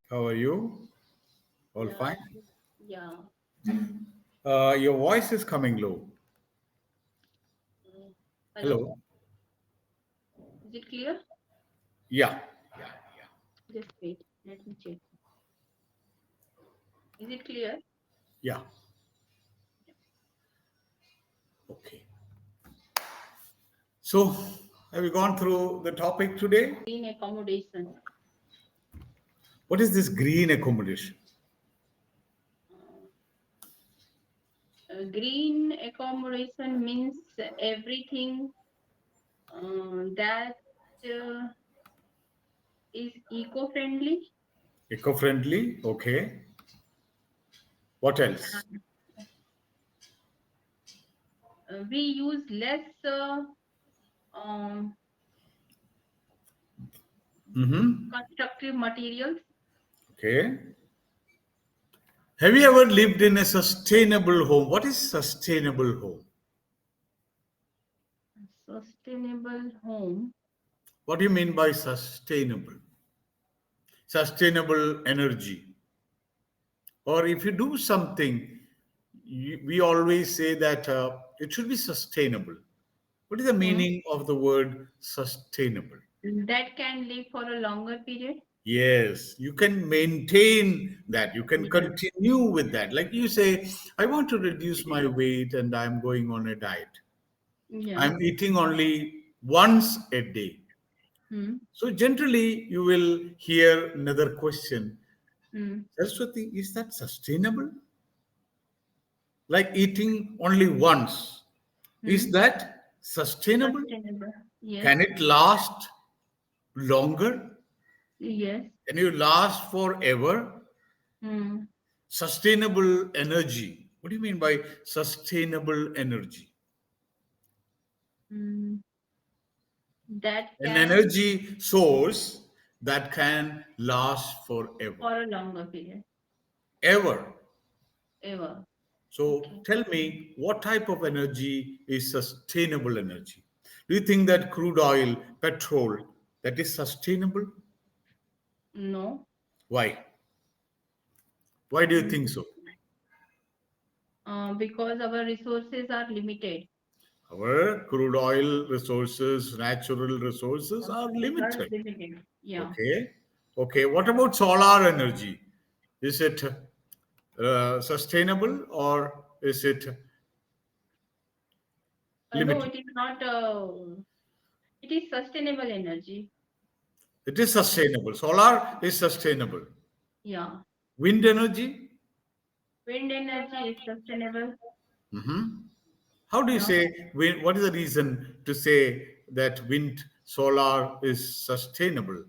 How are you? All Yeah, fine? yeah. Your voice is coming low. Mm. Hello, Hello? is it clear? Yeah. Yeah. Just wait, let me check. Is it clear? Yeah. Okay. So, have you gone through the topic today? Green accommodation. What is this green accommodation? Green accommodation means everything that uh, is eco-friendly. Eco friendly. Okay. What else? And we use less um, Mm-hmm. constructive materials. Okay. Have you ever lived in a sustainable home? What is sustainable home? Sustainable home. What do you mean by sustainable? Sustainable energy. Or if you do something, we always say that it should be sustainable. What is the Hmm. meaning of the word sustainable? That can live for a longer period. Yes, you can maintain that. You can Yeah. continue with that. Like you say, I want to reduce my weight and I'm going on a diet. Yeah. I'm eating only once a day. Hmm. So generally, you will hear another question. Hmm. Saraswati, is that sustainable? Like eating only once. Is Hmm. that sustainable? Sustainable. Yes. Can it last longer? Yes. Can you last forever? Hmm. Sustainable energy. What do you mean by sustainable energy? Hmm. That An can energy source that can last forever. for a longer period. Ever. Ever. So Okay. tell me, what type of energy is sustainable energy? Do you think that crude oil, petrol, that is sustainable? No. Why? Why do you Hmm. think so? Because our resources are limited. Our crude oil resources, natural resources are Are limited. limited. Yeah. Okay. Okay. What about solar energy? Is it sustainable or is it No, limited? it is not. It is sustainable energy. It is sustainable. Solar is sustainable. Yeah. Wind energy? Wind energy is sustainable. Hmm. How do you Yeah. say wind? What is the reason to say that wind, solar is sustainable?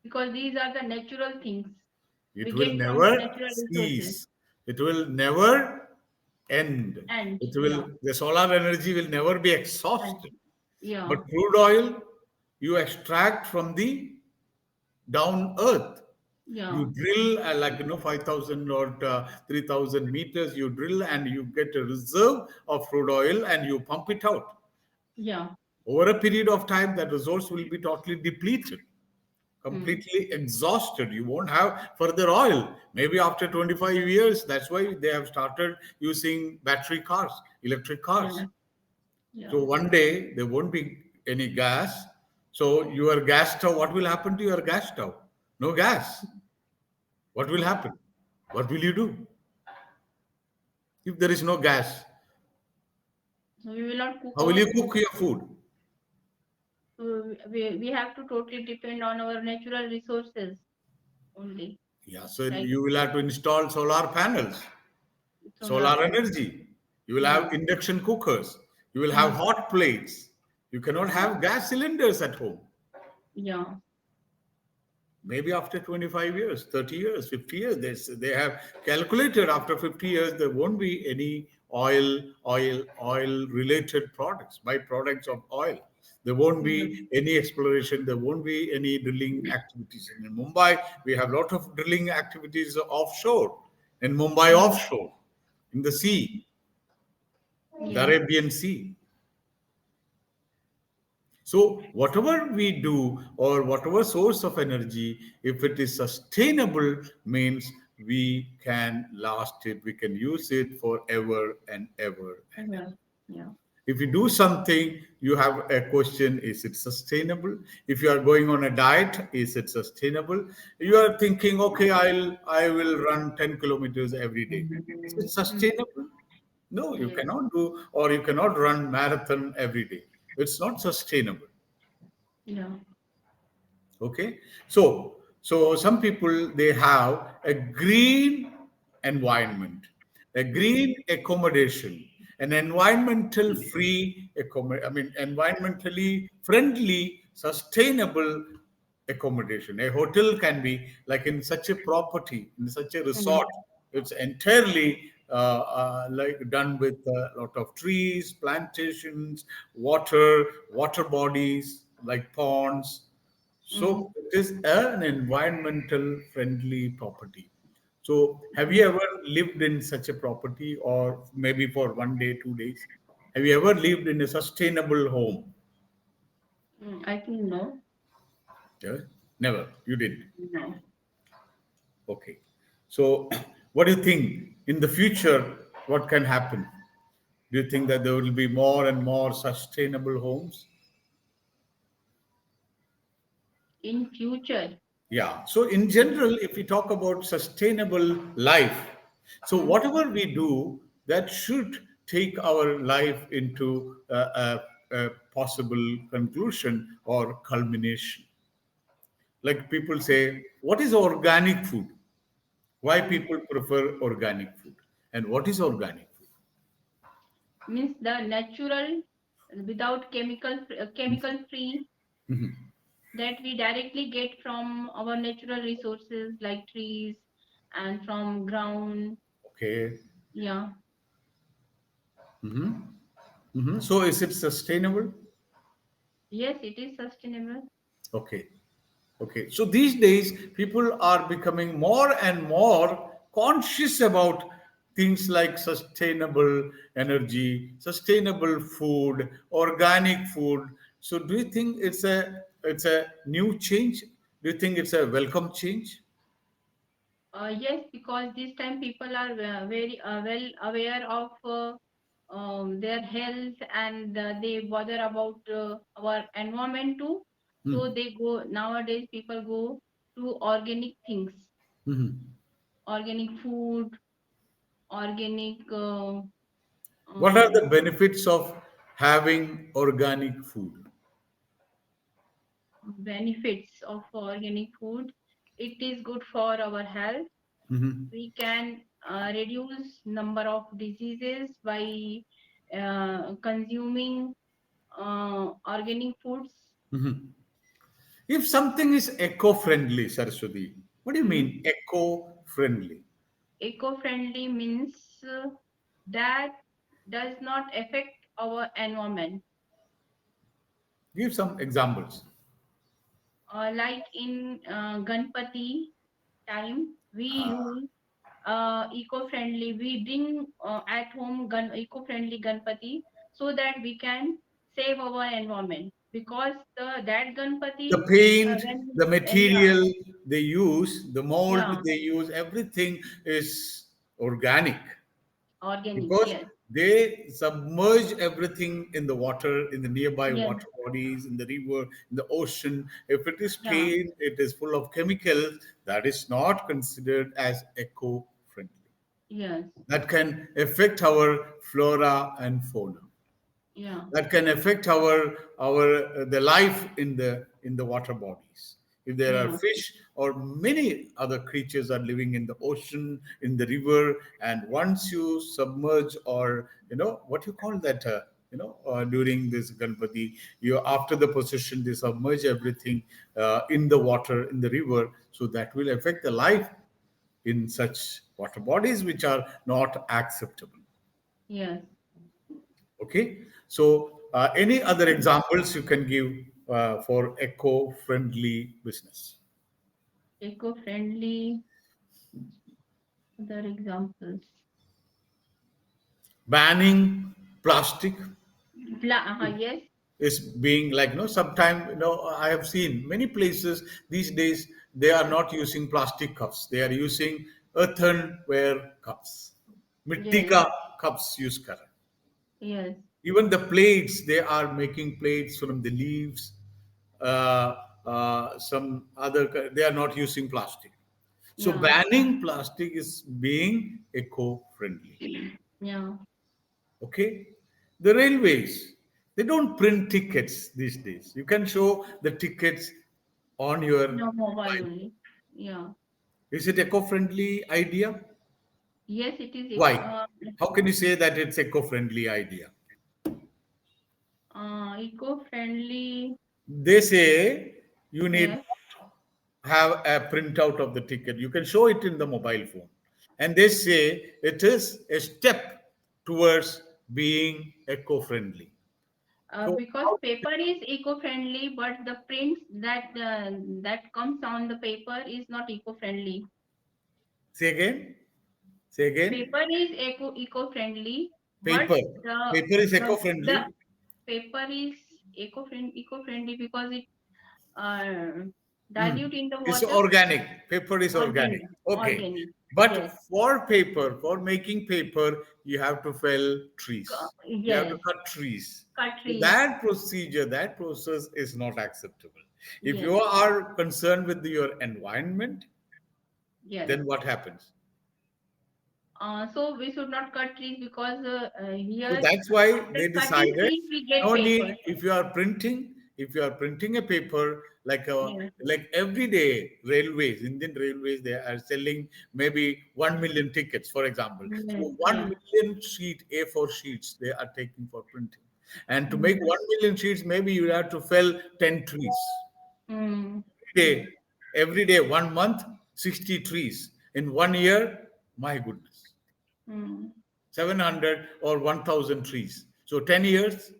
Because these are the natural things we It will get from the never natural resources. cease. It will never end. And It yeah. will the solar energy will never be And exhausted. yeah. But crude oil you extract from the down earth. Yeah. You drill 5,000 or 3,000 meters. You drill and you get a reserve of crude oil and you pump it out. Yeah. Over a period of time, that resource will be totally depleted, Hmm. completely exhausted. You won't have further oil. Maybe after 25 years, that's why they have started using battery cars, electric cars. Yeah. Yeah. So one day there won't be any gas. So your gas stove, what will happen to your gas stove? No gas. What will Yeah. happen? What will you do if there is no gas? So we will not cook How will our you food. cook your food? So we have to totally depend on our natural resources only, Yeah, so like you will have to install solar panels, solar solar panel. energy. You will Yeah. have induction cookers. You will have Hmm. hot plates. You cannot Yeah. have gas cylinders at home. Yeah. Maybe after 25 years, 30 years, 50 years, they have calculated after 50 years there won't be any oil related products, byproducts of oil. There won't Yeah. be any exploration, there won't be any drilling activities. And in Mumbai, we have a lot of drilling activities offshore, in Mumbai Hmm. offshore, in the sea, the Yeah. Arabian Sea. So whatever we do or whatever source of energy, if it is sustainable, means we can last it, we can use it forever and ever and ever. Yeah. Yeah. If you do something, you have a question: is it sustainable? If you are going on a diet, is it sustainable? You are thinking, okay, I will run 10 kilometers every day. Is it Mm. sustainable? No, you Yes. cannot do, or you cannot run marathon every day. It's not sustainable. Yeah. Okay, so some people, they have a green environment, a Mm. green accommodation, an environmental free I mean environmentally friendly, sustainable accommodation. A hotel can be like in such a property, in such a resort. Mm. It's entirely like done with a lot of trees, plantations, water bodies like ponds. Mm. So it is an environmental friendly property. So have you Mm. ever lived in such a property, or maybe for 1 day, 2 days? Have you ever lived in a sustainable home? I think no. Yeah? Never. You didn't. No. Okay. So what do you think in the future? What can happen? Do you think that there will be more and more sustainable homes? In future. Yeah. So, in general, if we talk about sustainable life, so Mm. whatever we do, that should take our life into a possible conclusion or culmination. Like people say, what is organic food? Why Mm. people prefer organic food? And what is organic food? Means the natural, without chemical free, Mhm. that we directly get from our natural resources like trees and from ground. Okay. Yeah. So, is it sustainable? Yes, it is sustainable. Okay. Okay, so these days people are becoming more and more conscious about things like sustainable energy, sustainable food, organic food. So do you think it's a new change? Do you think it's a welcome change? Yes, because this time people are very well aware of their health, and they bother about our environment too. So Hmm. they go nowadays. People go to organic things, Mhm. organic food, organic What are um, the benefits of having organic food? benefits of organic food. It is good for our health. Mhm. We can reduce number of diseases by consuming organic foods. Mhm. If something is eco-friendly, Saraswati, what do you Hmm. mean eco-friendly? Eco-friendly means that does not affect our environment. Give some examples. Like in Ganpati time, we use eco-friendly. We bring at home eco-friendly Ganpati so that we can save our environment, because that The Ganpati paint, when the yeah, material they use, the mold yeah, they use, everything is organic organic, because yes, they submerge everything in the water, in the nearby yes, water bodies, in the river, in the ocean. If it is yeah, paint, it is full of chemicals, that is not considered as eco friendly. yes, That can affect our flora and fauna, yeah, that can affect our the life in the water bodies. If there are yeah, fish or many other creatures are living in the ocean, in the river, and once you submerge, or what you call that, during this Ganpati, you after the procession they submerge everything in the water, in the river, so that will affect the life in such water bodies which are not acceptable. yes. Okay, so any other examples you can give for eco-friendly business? Eco-friendly. Other examples. Banning plastic. Yes, is being like, sometime, I have seen many places these days, they are not using plastic cups, they are using earthenware cups, mitti Yes, ka cups use kar. yes, Even the plates, they are making plates from the leaves, some other, they are not using plastic. So yeah, banning plastic is being eco-friendly. yeah. Okay. The railways, they don't print tickets these days. You can show the tickets on your No mobile mobile. only. Yeah. Is it eco-friendly idea? Yes, it is Why? How can you say that it's eco-friendly idea? eco-friendly. They say you need Yes, have a printout of the ticket. You can show it in the mobile phone. And they say it is a step towards being eco-friendly. So because paper is eco-friendly, but the prints that comes on the paper is not eco-friendly. say again. Say again. Paper is eco-friendly, but Paper. the Paper is the eco-friendly. paper is eco-friendly because it uh, Mm. dilute in the It's water. organic. Paper is organic. Organic, Okay. organic. Yes, But for paper, for making paper, you have to fell trees. You have to yes. cut trees. Cut So trees. that procedure, that process is not acceptable. If Yes, you are concerned with your environment, yes. then what happens? So we should not cut trees because So here that's why after they cutting decided trees we get no paper. need if you are printing a paper Yes, like every day railways, Indian railways, they are selling maybe 1 million tickets, for example. yes, So one yeah. million sheet A4 sheets they are taking for printing. And to make Mm, 1 million sheets, maybe you have to fell 10 trees. mm, Day, every day, 1 month, 60 trees. In 1 year, my goodness. mm, 700 or 1000 trees. So 10 years,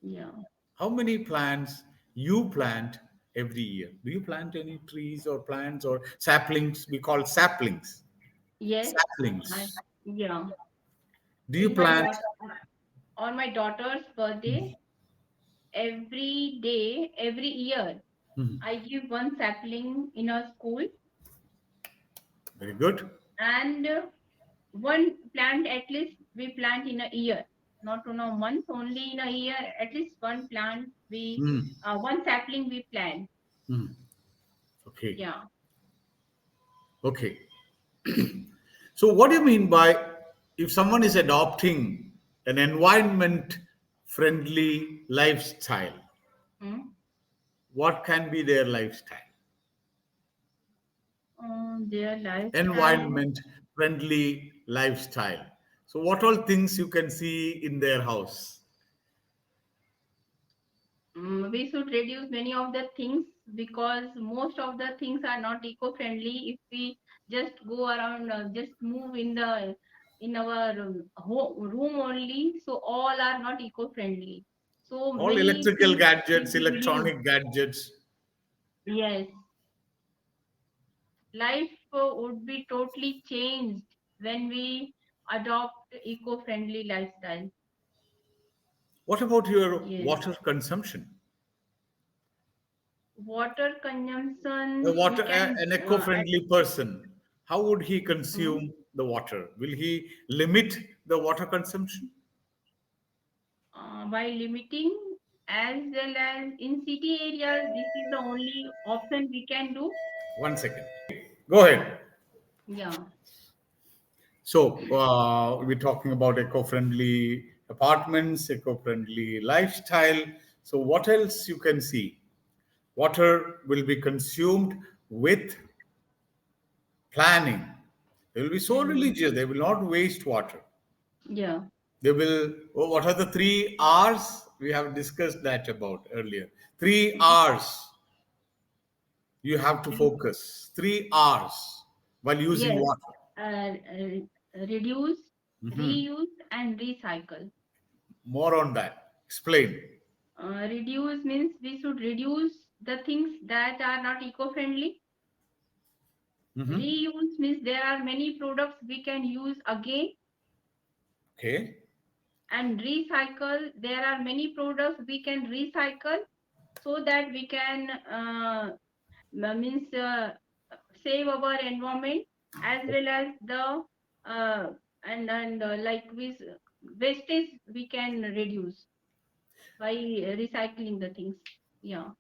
yeah. how many plants you plant every year? Do you plant any trees or plants or saplings? We call saplings. Yes, I, Saplings. yeah. Do you In my plant? daughter, on my daughter's birthday, every day, every year, Mhm. I give one sapling in a school Very good. and one plant at least we plant in a year, not in a month, only in a year, at least one plant Mm. one sapling we plant. Mm. Okay. Yeah. Okay. So, what do you mean by if someone is adopting an environment friendly lifestyle? Hmm. What can be their lifestyle? Their lifestyle. Environment friendly lifestyle. So, what all things you can see in their house? We should reduce many of the things because most of the things are not eco-friendly. If we just go around, just move in our room only, so all are not eco-friendly. So All many electrical things we gadgets, should reduce. electronic gadgets. Yes, life would be totally changed when we adopt eco-friendly lifestyle. What about your Yes, water consumption? water A consumption we water, can an eco-friendly person, how would he consume the water? Will he limit the water consumption? by limiting, as well as in city areas this is the only option we can do. 1 second. Go ahead. Yeah. So we're talking about eco-friendly apartments, eco-friendly lifestyle. So what else you can see? Water will be consumed with planning. They will be so Hmm. religious. They will not waste water. Yeah. They will. Oh, what are the 3 R's? We have discussed that about earlier. 3 R's. You have to Re- focus. 3 R's while using yes, water. reduce, Mhm. reuse and recycle. More on that. Explain. Reduce means we should reduce the things that are not eco-friendly. Mhm. Reuse means there are many products we can use again. Okay. And recycle, there are many products we can recycle, so that we can means save our environment, as well as the uh, and like with wastage we can reduce by recycling the things. Yeah.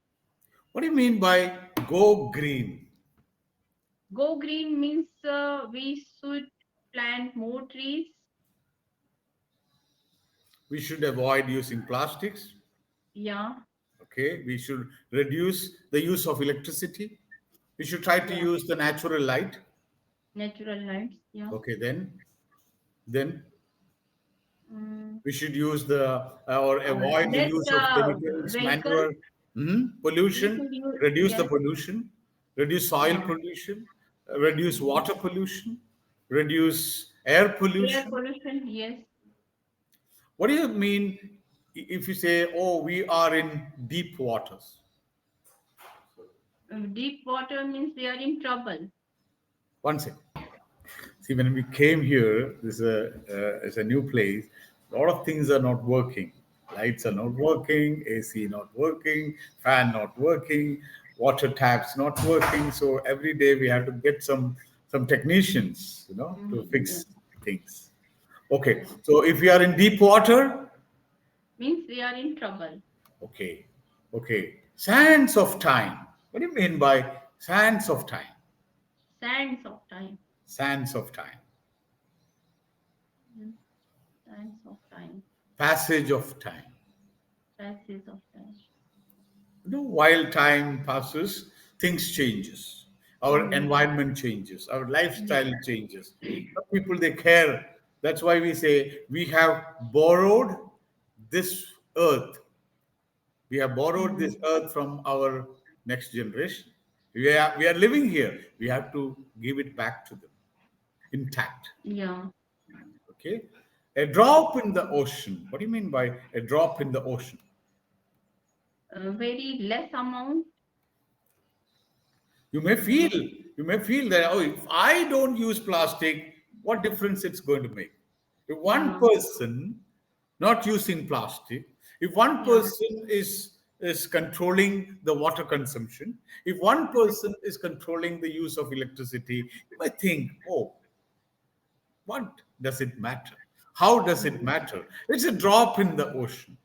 What do you mean by go green? Go green means we should plant more trees. We should avoid using plastics. Yeah. Okay, we should reduce the use of electricity. We should try to Yeah. use the natural light. Natural lights. Yeah. Okay, then Mm. we should use the or avoid the Less use of chemicals, vehicle. manure, We pollution, should use, reduce the yes. pollution, reduce soil Yeah. pollution, reduce Mhm. water pollution, reduce air Air pollution. pollution. Yes. What do you mean if you say, "Oh, we are in deep waters"? Deep water means we are in trouble. One second. See, when we came here, this is a new place. A lot of things are not working. Lights are not working, AC not working, fan not working, water taps not working. So every day we have to get some technicians, to Yeah. fix things. Okay, Yeah. so if we are in deep water, Means we are in trouble. okay, okay, sands of time. What do you mean by sands of time? Sands of time. Sands of time, Mm. Sands of time. passage of time. Passage of time. While time passes, things changes. Our Yeah. environment changes. Our lifestyle Yeah. changes. Some people they care. That's why we say we have borrowed this earth. We have borrowed Mm. this earth from our next generation. We are living here. We have to give it back to them intact. Yeah. Okay. A drop in the ocean. What do you mean by a drop in the ocean? Very less amount. You may Uh, feel, you may feel that, oh, if I don't use plastic, what difference it's going to make? If one yeah. person not using plastic, if one Yeah. person is controlling the water consumption, if one person is controlling the use of electricity, you might think, oh, what does it matter? How does it Mm. matter? It's a drop in the ocean.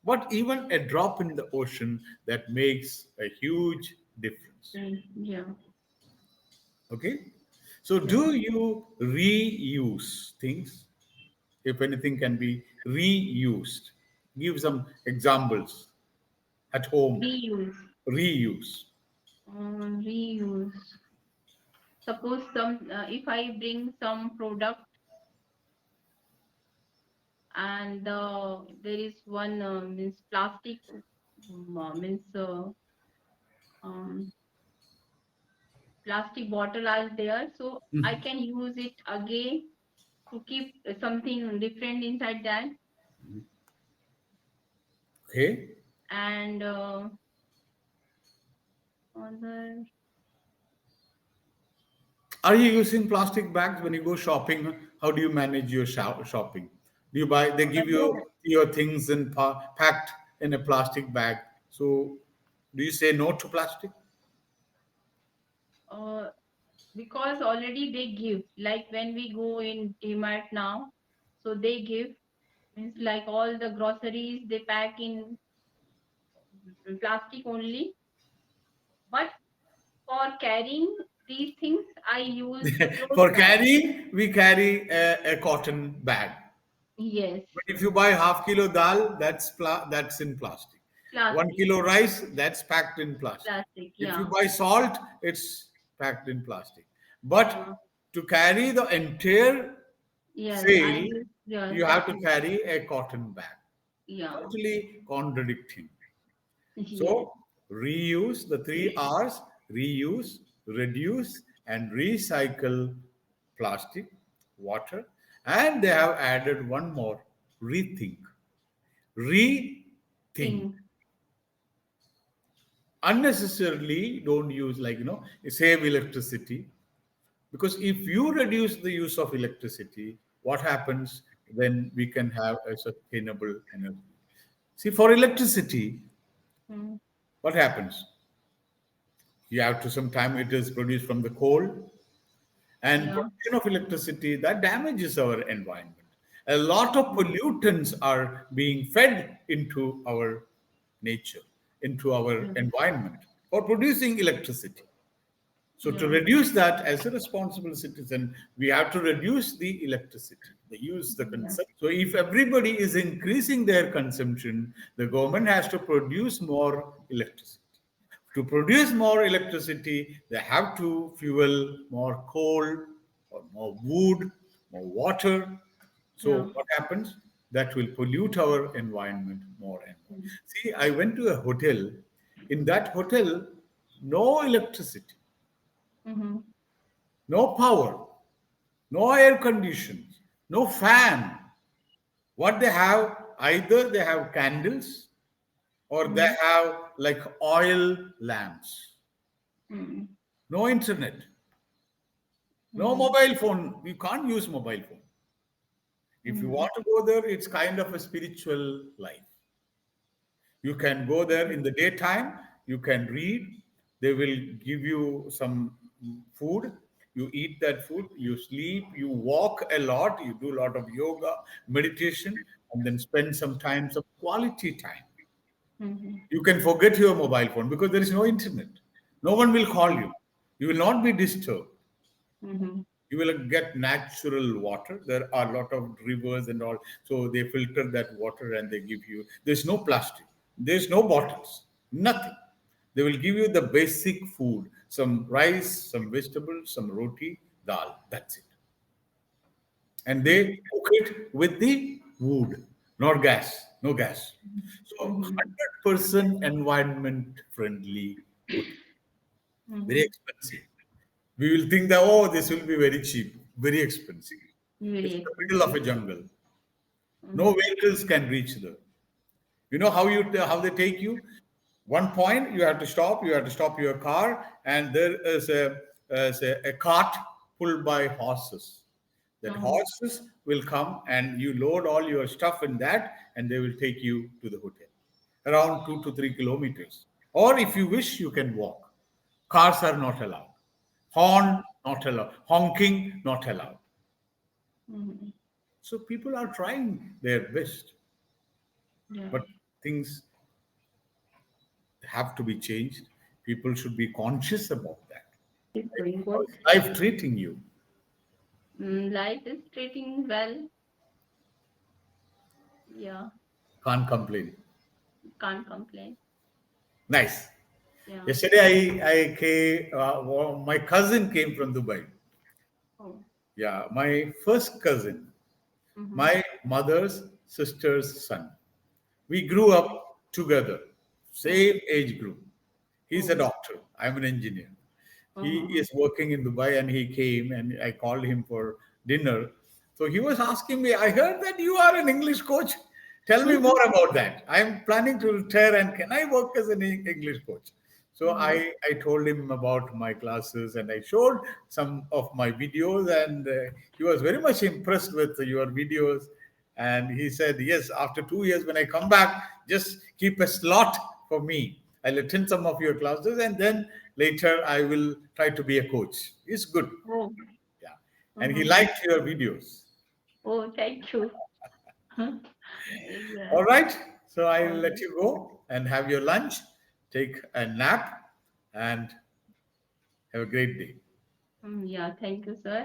But even a drop in the ocean that makes a huge difference. Yeah. Okay. So, Yes. do you reuse things? If anything can be reused, give some examples at home. Reuse. Reuse. Reuse. Suppose some if I bring some product, and there is one means plastic, means um, plastic bottle are there, so I Mhm. can use it again to keep something different inside that. Okay. And other, Are you using plastic bags when you go shopping? How do you manage your shopping? Do you buy? They give you no, your things in packed in a plastic bag. So, do you say no to plastic? uh, because already they give, like when we go in DMart now, so they give, means like all the groceries they pack in plastic only. But for carrying these things, I use cloth For bag. carrying, we carry a cotton bag. Yes, But if you buy half kilo dal, that's in plastic. 1 kilo plastic, rice, that's packed in plastic. plastic. If you Yeah, buy salt, it's packed in plastic. But yeah. to carry the entire Yes, I sale, use, yes, you have to yes, carry a cotton bag. yeah, Totally contradicting. yes. So reuse the three R's: reuse, reduce, and recycle plastic, water, and they have added one more: rethink. Rethink. Thing, Unnecessarily don't use, like, save electricity, because if you reduce the use of electricity, what happens? then we can have a sustainable energy. See, for electricity, Mm. what happens? You have to sometime it is produced from the coal, and Yeah. production of electricity that damages our environment. A lot of pollutants are being fed into our nature, into our Yeah. environment for producing electricity. So to Yeah. reduce that, as a responsible citizen, we have to reduce the electricity, the use, the Yeah. consumption. So if everybody is increasing their consumption, the government has to produce more electricity. To produce more electricity, they have to fuel more coal or more wood, more water. Yeah. So what happens? That will pollute our environment more and more. See, I went to a hotel. In that hotel, no electricity, Mm-hmm. no power, no air conditions, no fan. What they have, either they have candles or they Mm-hmm. have like oil lamps. Mm-hmm. No internet, no Mm-hmm. mobile phone. You can't use mobile phone. If you Mm-hmm. want to go there, it's kind of a spiritual life. You can go there in the daytime, you can read, they will give you some food, you eat that food, you sleep, you walk a lot, you do a lot of yoga, meditation, and then spend some time, some quality time. Mm-hmm. You can forget your mobile phone because there is no internet. No one will call you. You will not be disturbed. Mm-hmm. You will get natural water. There are a lot of rivers and all, so they filter that water and they give you. There's no plastic, there's no bottles, nothing. They will give you the basic food, some rice, some vegetables, some roti, dal, that's it. And Mm-hmm. they cook it with the wood, not gas, no gas. So Mm-hmm. 100% environment friendly hotel, very Mm-hmm. expensive. We will think that, oh, this will be very cheap, very expensive. Very It's in the middle of expensive. a jungle. No Mm-hmm. vehicles can reach there. You know how they take you? One point you have to stop. You have to stop your car, and there is a cart pulled by horses. That Mm-hmm. horses will come, and you load all your stuff in that, and they will take you to the hotel, around 2 to 3 kilometers. Or if you wish, you can walk. Cars are not allowed. Horn not allowed. Honking not allowed. Mm-hmm. So people are trying their best, Yeah. but things have to be changed. People should be conscious about that. It's going How good. is life treating you? Life is treating well. Yeah. Can't complain. Can't complain. Nice. Yeah. Yesterday, I came. My cousin came from Dubai. Oh. Yeah, my first cousin, Mm-hmm. my mother's sister's son. We grew Oh. up together, Oh. same age group. He's a Oh. doctor. I'm an engineer. He Uh-huh. is working in Dubai and he came and I called him for dinner. So he was asking me, I heard that you are an English coach. Tell me more about that. I'm planning to retire and can I work as an English coach? So Mm-hmm. I told him about my classes and I showed some of my videos and he was very much impressed with your videos. And he said, yes, after 2 years, when I come back, just keep a slot for me. I'll attend some of your classes and then later I will try to be a coach. It's good. Oh. Yeah. And he Mm-hmm. liked your videos. Oh, thank you. Yeah. All right. So I'll All let right. you go and have your lunch, take a nap, and have a great day. Yeah. Thank you, sir.